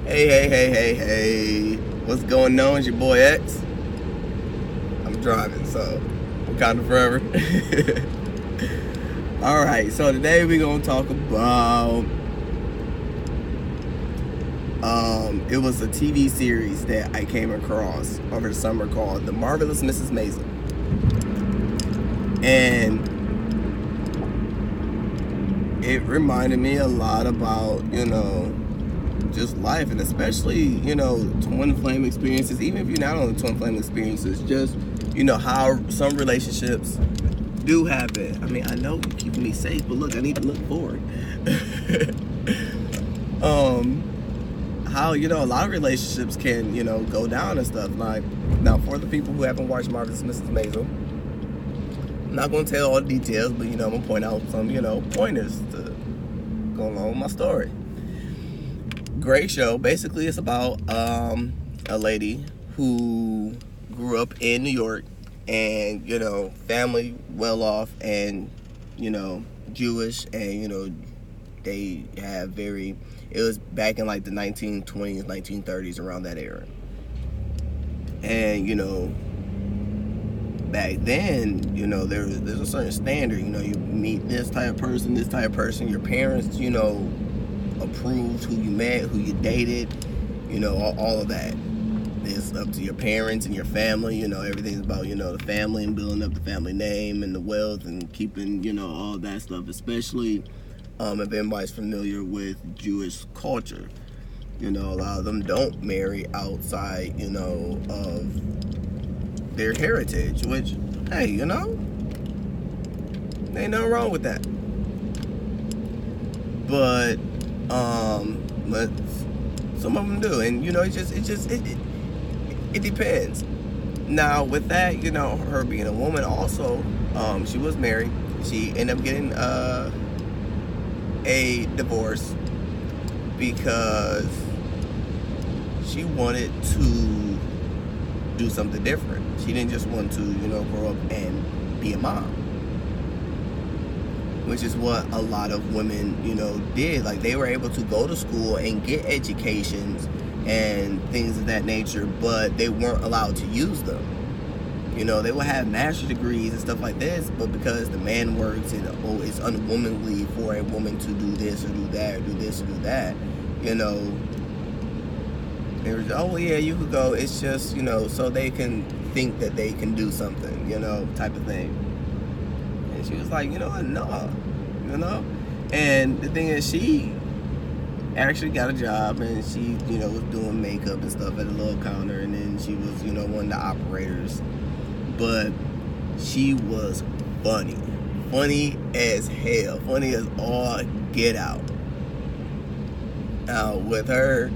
Hey. What's going on? It's your boy X. I'm driving, so Wakanda forever. Alright, so today we're going to talk about it was a TV series that I came across over the summer called The Marvelous Mrs. Maisel. And it reminded me a lot about, just life, and especially, twin flame experiences. Even if you're not on the twin flame experiences, just, how some relationships do happen. I mean, I know you're keeping me safe, but look, I need to look forward. How, a lot of relationships can, go down and stuff. Like, now, for the people who haven't watched Marvelous Mrs. Maisel, I'm not going to tell all the details, but, I'm going to point out some, pointers to go along with my story. Great show. Basically, it's about a lady who grew up in New York, and family well off, and Jewish, and they have it was back in like the 1920s, 1930s, around that era. And back then, there's a certain standard. You meet this type of person. Your parents, approved who you met, who you dated, all of that. It's up to your parents and your family. Everything's about, the family and building up the family name and the wealth and keeping, all that stuff. Especially if anybody's familiar with Jewish culture. A lot of them don't marry outside, of their heritage, which, hey, ain't nothing wrong with that. But some of them do, and it depends. Now, with that, her being a woman, also, she was married. She ended up getting a divorce because she wanted to do something different. She didn't just want to, grow up and be a mom, which is what a lot of women, did. Like, they were able to go to school and get educations and things of that nature, but they weren't allowed to use them. They would have master's degrees and stuff like this, but because the man works and it's unwomanly for a woman to do this or do that or do this or do that, there's, oh yeah, you could go. It's just, so they can think that they can do something, type of thing. And she was like, no. And the thing is, she actually got a job, and she, was doing makeup and stuff at a little counter, and then she was, one of the operators. But she was funny as hell, funny as all get out. Now, with her,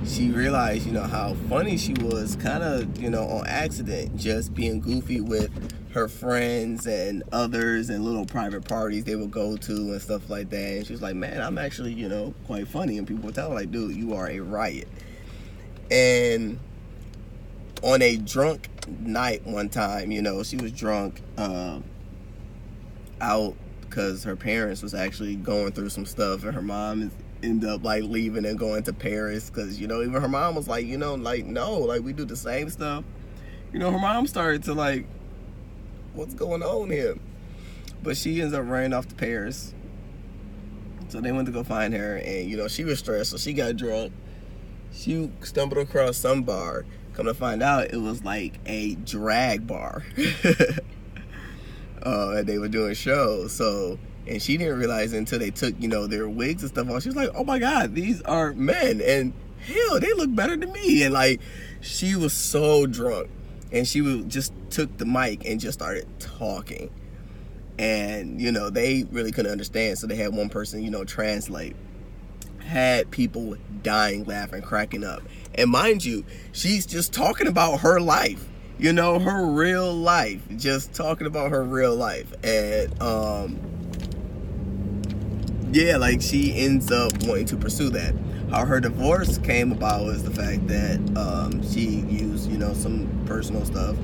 she realized, how funny she was, kind of, on accident, just being goofy with her friends and others and little private parties they would go to and stuff like that. And she was like, man, I'm actually, quite funny. And people would tell her, like, dude, you are a riot. And on a drunk night one time, she was drunk out because her parents was actually going through some stuff, and her mom ended up like leaving and going to Paris because, even her mom was like, no, like we do the same stuff. Her mom started to like, what's going on here? But she ends up running off to Paris. So they went to go find her, and she was stressed, so she got drunk. She stumbled across some bar. Come to find out, it was like a drag bar. And they were doing shows. So, and she didn't realize until they took, their wigs and stuff off. She was like, oh my God, these are men, and hell, they look better than me. And like, she was so drunk, and she just took the mic and just started talking. And, they really couldn't understand. So they had one person, translate. Had people dying, laughing, cracking up. And mind you, she's just talking about her life, her real life, just talking about her real life. And yeah, like, she ends up wanting to pursue that. How her divorce came about was the fact that she used, some personal stuff.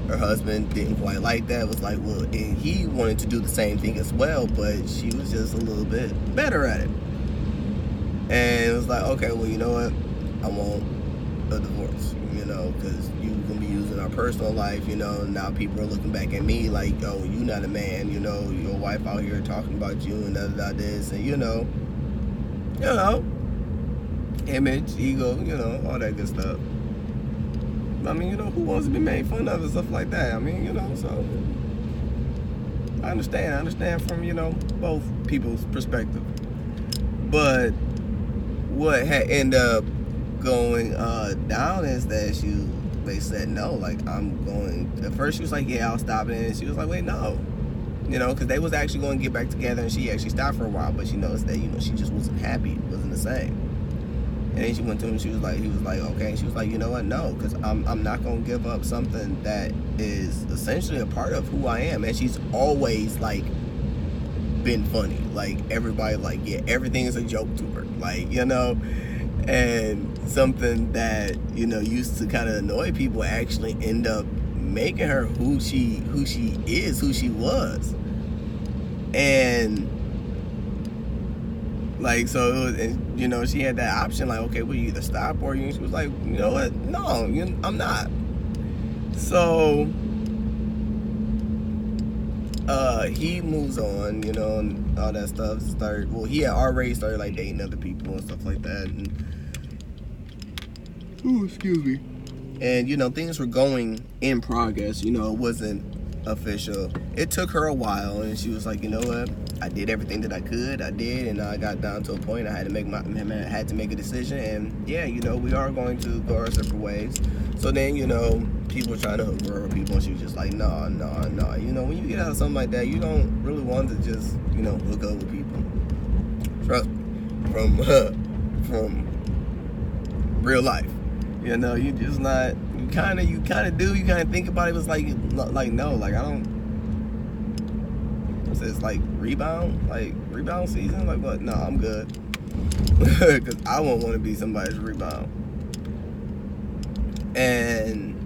Her husband didn't quite like that. Was like, well, and he wanted to do the same thing as well, but she was just a little bit better at it. And it was like, okay, well, you know what? I want a divorce, you know, because you can be using our personal life, you know. Now people are looking back at me like, oh, you not a man, you know, your wife out here talking about you and this, and you know, image, ego, you know, all that good stuff. I mean, you know, who wants to be made fun of and stuff like that? I mean, you know, so I understand from, you know, both people's perspective. But what had ended up going down is that they said no, like, I'm going. At first she was like, yeah, I'll stop it, and she was like, wait, no, you know, because they was actually going to get back together, and she actually stopped for a while, but she noticed that, you know, she just wasn't happy, it wasn't the same. And then she went to him, he was like, okay, and she was like, you know what, no, because I'm not going to give up something that is essentially a part of who I am. And she's always like been funny, like everybody, like, yeah, everything is a joke to her, like, you know. And something that, you know, used to kind of annoy people actually end up making her who she is, who she was. And like, so it was, and, you know, she had that option, like, okay, well, you either stop or you. She was like, you know what, no, I'm not. So he moves on, you know, and all that stuff. He had already started like dating other people and stuff like that, and excuse me. And, you know, things were going in progress, you know, it wasn't official. It took her a while, and she was like, you know what, I did everything that I could, and I got down to a point I had to make a decision, and yeah, you know, we are going to go our separate ways. So then, you know, people were trying to hook her, and she was just like, no, you know, when you get out of something like that, you don't really want to just, you know, hook up with people. Trust me, from real life. You know, you just not, you kind of think about it. It was like no, like, I don't, what's this, like rebound season? Like, what? No, I'm good. Because I won't want to be somebody's rebound. And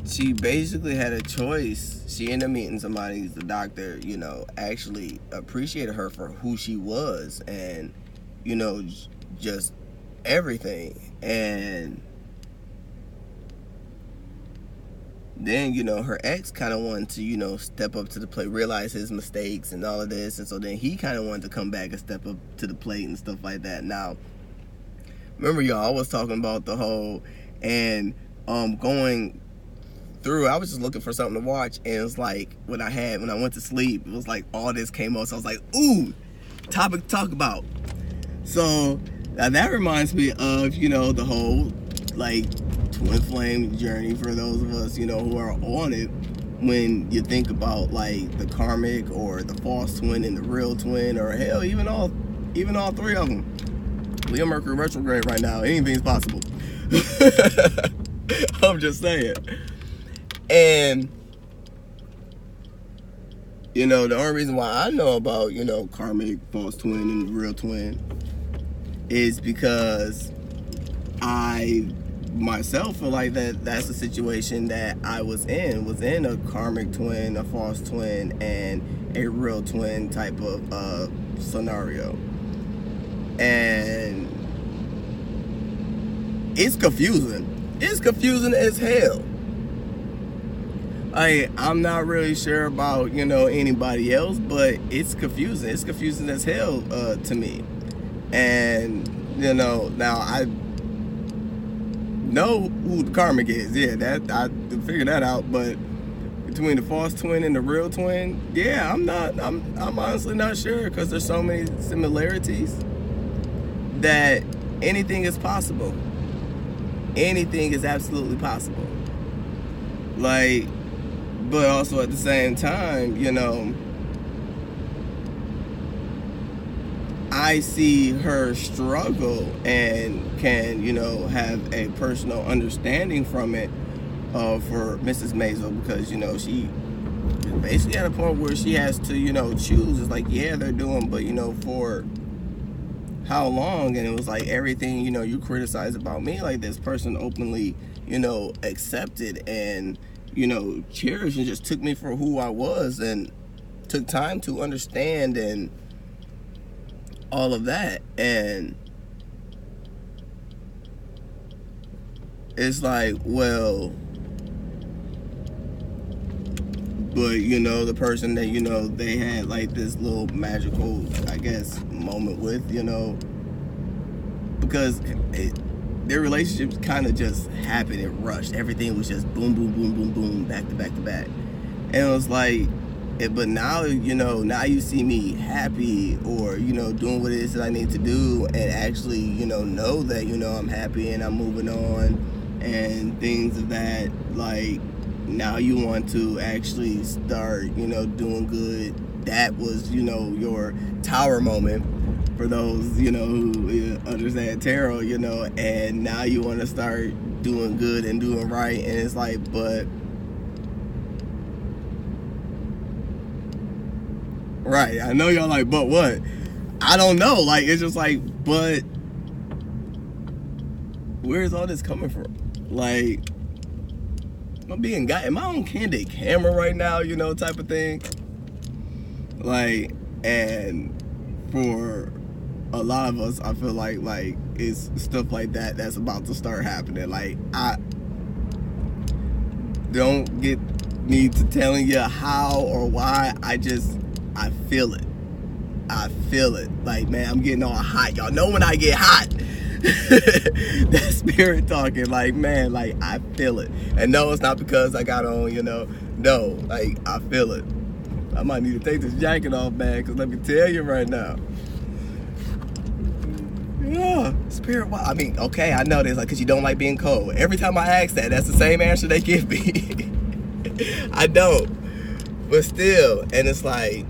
she basically had a choice. She ended up meeting somebody, the doctor, you know, actually appreciated her for who she was, and, you know, just everything. And then, you know, her ex kind of wanted to, you know, step up to the plate, realize his mistakes and all of this, and so then he kind of wanted to come back and step up to the plate and stuff like that. Now, remember, y'all, I was talking about the whole, and going through, I was just looking for something to watch, and it was like, when I went to sleep, it was like all this came up, so I was like, ooh, topic to talk about. So now that reminds me of, you know, the whole, like, twin flame journey for those of us, you know, who are on it. When you think about, like, the karmic or the false twin and the real twin, or hell, even all three of them. Leo Mercury retrograde right now, anything's possible. I'm just saying. And, you know, the only reason why I know about, you know, karmic, false twin, and real twin is because I myself feel like that's the situation that I was in a karmic twin, a false twin, and a real twin type of scenario. And it's confusing. It's confusing as hell. I'm not really sure about, you know, anybody else, but it's confusing. It's confusing as hell to me. And, you know, now I know who the karmic is. Yeah, that I figured that out. But between the false twin and the real twin, yeah, I'm honestly not sure, because there's so many similarities that anything is possible. Anything is absolutely possible. Like, but also at the same time, you know, I see her struggle and can, you know, have a personal understanding from it for Mrs. Maisel, because, you know, she basically at a point where she has to, you know, choose. It's like, yeah, they're doing, but, you know, for how long? And it was like, everything, you know, you criticize about me, like, this person openly, you know, accepted and, you know, cherished and just took me for who I was, and took time to understand and all of that. And it's like, well, but you know, the person that, you know, they had like this little magical, I guess, moment with, you know, because their relationships kind of just happened. It rushed. Everything was just boom, boom, boom, boom, boom, back to back to back. And it was like, but now, you know, now you see me happy, or, you know, doing what it is that I need to do, and actually, you know that, you know, I'm happy and I'm moving on and things of that. Like, now you want to actually start, you know, doing good. That was, you know, your tower moment for those, you know, who understand tarot, you know, and now you want to start doing good and doing right. And it's like, but right, I know y'all like, but what? I don't know. Like, it's just like, but where's all this coming from? Like, I'm being got in my own candid camera right now, you know, type of thing. Like, and for a lot of us, I feel like it's stuff like that that's about to start happening. Like, I don't get me to telling you how or why. I feel it. I feel it. Like, man, I'm getting all hot. Y'all know when I get hot. That spirit talking, like, man, like, I feel it. And no, it's not because I got on, you know, no, like, I feel it. I might need to take this jacket off, man, because let me tell you right now. Yeah, spirit, I mean, okay, I know this, like, because you don't like being cold. Every time I ask that, that's the same answer they give me. I don't. But still, and it's like,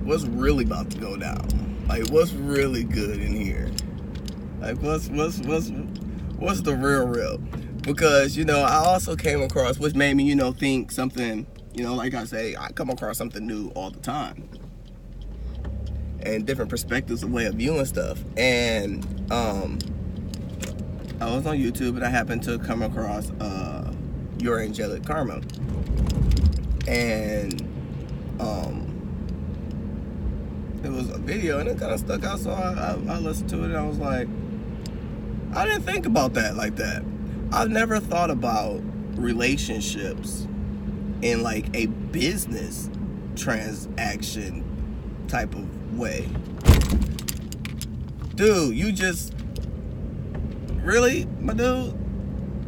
what's really about to go down? Like, what's really good in here? Like, what's the real? Because, you know, I also came across, which made me, you know, think something, you know, like I say, I come across something new all the time, and different perspectives of way of viewing stuff. And I was on YouTube and I happened to come across Your Angelic Karma, and it was a video and it kind of stuck out, so I listened to it and I was like, I didn't think about that like that. I've never thought about relationships in like a business transaction type of way. Dude, you just really, my dude,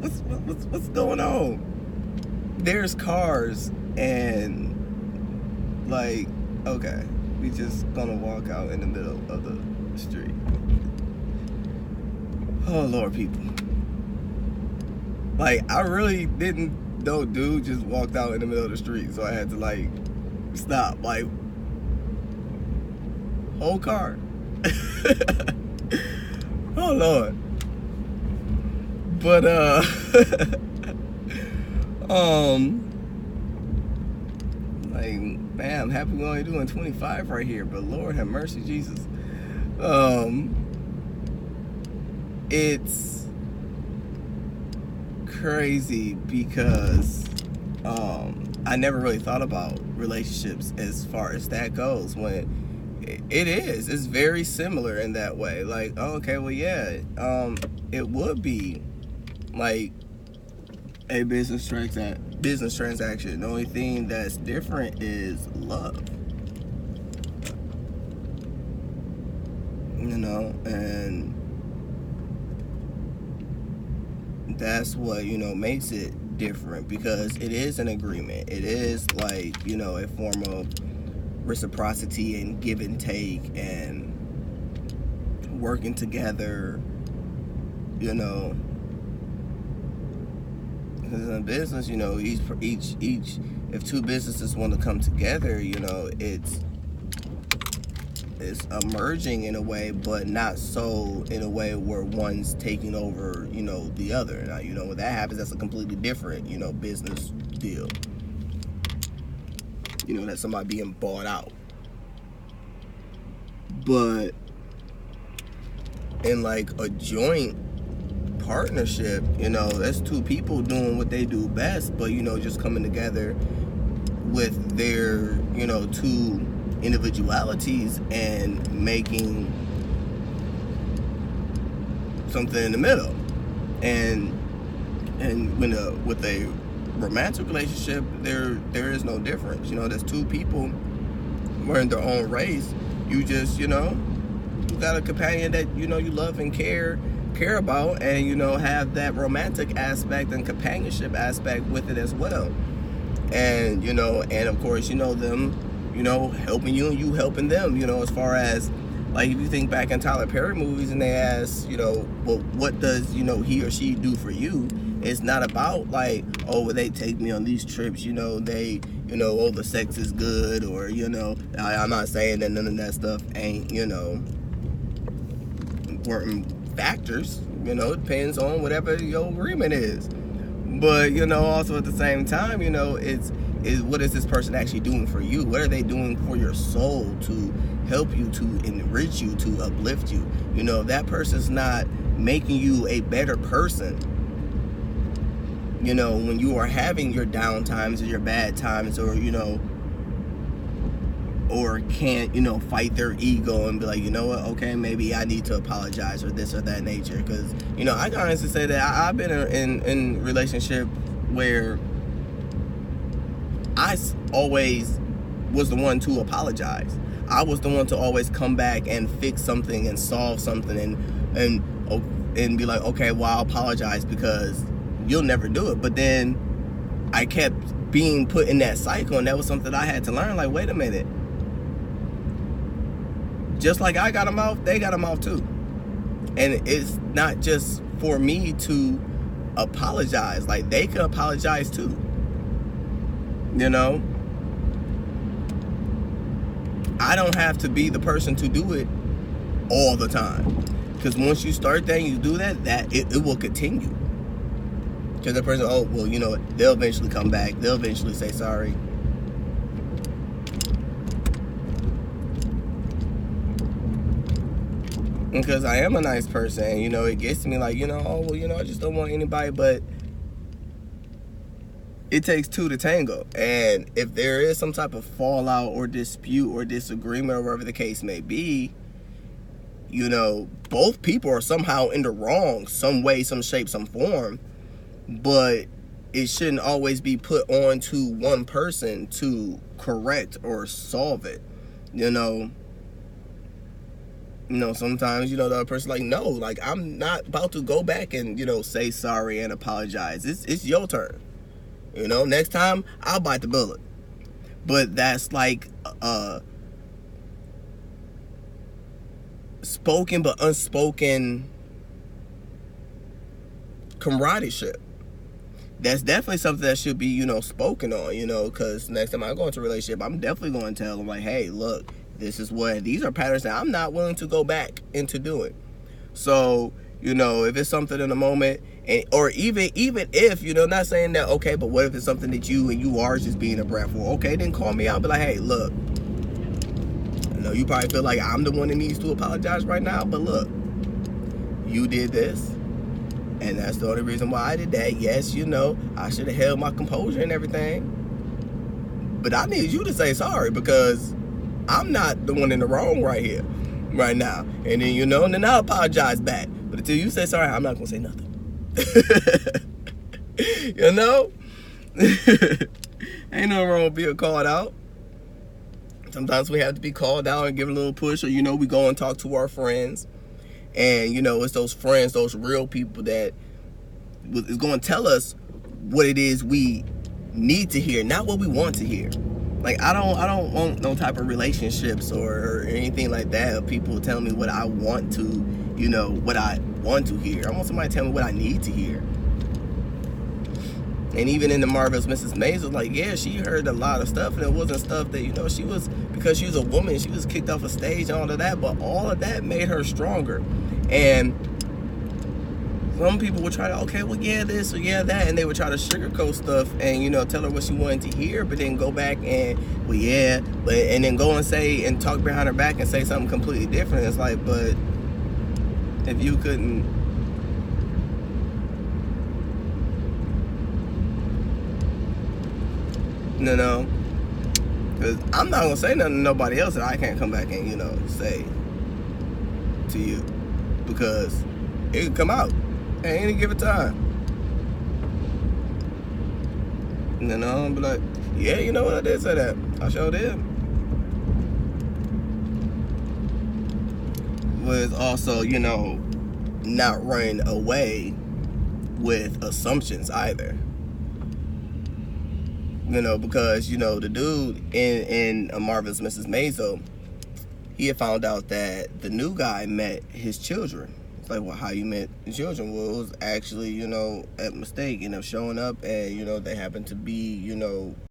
what's going on? There's cars and like, okay, we just gonna walk out in the middle of the street. Oh Lord, people. Like, I really didn't know, dude just walked out in the middle of the street, so I had to like stop, like, whole car. Oh Lord. But like, man, I'm happy we're only doing 25 right here, but Lord have mercy, Jesus. It's crazy because I never really thought about relationships as far as that goes, when it's very similar in that way. Like, oh, okay, well, yeah, it would be like a business transaction. The only thing that's different is love, you know, and that's what, you know, makes it different, because it is an agreement. It is like, you know, a form of reciprocity and give and take and working together, you know. Because in business, you know, each if two businesses want to come together, you know, it's emerging in a way, but not so in a way where one's taking over, you know, the other. Now, you know, when that happens, that's a completely different, you know, business deal. You know, that's somebody being bought out. But in like a joint partnership. That's two people doing what they do best, but just coming together with their two individualities and making something in the middle. And with a romantic relationship, there is no difference. There's two people wearing their own race. You just you got a companion that you love and care about, and have that romantic aspect and companionship aspect with it as well. And and of course them helping you and you helping them, as far as like if you think back in Tyler Perry movies and they ask well, what does he or she do for you, it's not about like, oh, well, they take me on these trips, they oh, the sex is good, or I'm not saying that none of that stuff ain't important factors. It depends on whatever your agreement is. But also at the same time, it's what is this person actually doing for you? What are they doing for your soul to help you, to enrich you, to uplift you? If that person's not making you a better person, when you are having your down times or your bad times, or or can't fight their ego and be like, what, okay, maybe I need to apologize, or this or that nature. Because I can honestly say that I've been in relationship where I always was the one to apologize. I was the one to always come back and fix something and solve something and be like, okay, well, I'll apologize because you'll never do it. But then I kept being put in that cycle, and that was something I had to learn. Like, wait a minute. Just like I got a mouth, they got a mouth too. And it's not just for me to apologize. Like, they can apologize too. I don't have to be the person to do it all the time. Because once you start that and you do that it will continue. Because the person, oh, well, they'll eventually come back. They'll eventually say sorry. Because I am a nice person, and, it gets to me like, oh, well, I just don't want anybody, but it takes two to tango. And if there is some type of fallout or dispute or disagreement or whatever the case may be, both people are somehow in the wrong, some way, some shape, some form, but it shouldn't always be put on to one person to correct or solve it. Sometimes, the other person like, no, like, I'm not about to go back and, say sorry and apologize. It's your turn. Next time, I'll bite the bullet. But that's like spoken but unspoken camaraderie. That's definitely something that should be, spoken on, because next time I go into a relationship, I'm definitely going to tell them, like, hey, look, these are patterns that I'm not willing to go back into doing. So, if it's something in the moment, or even if, not saying that, okay, but what if it's something that you are just being a brat for? Okay, then call me out, be like, hey, look, you probably feel like I'm the one that needs to apologize right now, but look, you did this, and that's the only reason why I did that. Yes, I should have held my composure and everything, but I need you to say sorry, because I'm not the one in the wrong right here, right now. And then, and then I'll apologize back. But until you say sorry, I'm not going to say nothing. Ain't no wrong with being called out. Sometimes we have to be called out and give a little push, or, we go and talk to our friends. And, it's those friends, those real people that is going to tell us what it is we need to hear, not what we want to hear. Like, I don't want no type of relationships or anything like that of people telling me what I want to, what I want to hear. I want somebody to tell me what I need to hear. And even in the Marvelous Mrs. Maisel, like, yeah, she heard a lot of stuff, and it wasn't stuff that, she was, because she was a woman, she was kicked off a stage and all of that, but all of that made her stronger. And some people would try to, okay, well, yeah, this or yeah, that, and they would try to sugarcoat stuff and, tell her what she wanted to hear, but then go back and, well, yeah, and then go and say and talk behind her back and say something completely different. It's like, but if you couldn't You know, because I'm not gonna say nothing to nobody else that I can't come back and, you know, say to you, because it could come out at any given time. You know, I'll be like, yeah, you know what, I did say that. I sure did. Was also, you know, not running away with assumptions either. You know, because, you know, the dude in A Marvelous Mrs. Maisel, he had found out that the new guy met his children. It's like, well, how you met your children? Well, it was actually, you know, a mistake, you know, showing up and, you know, they happened to be, you know,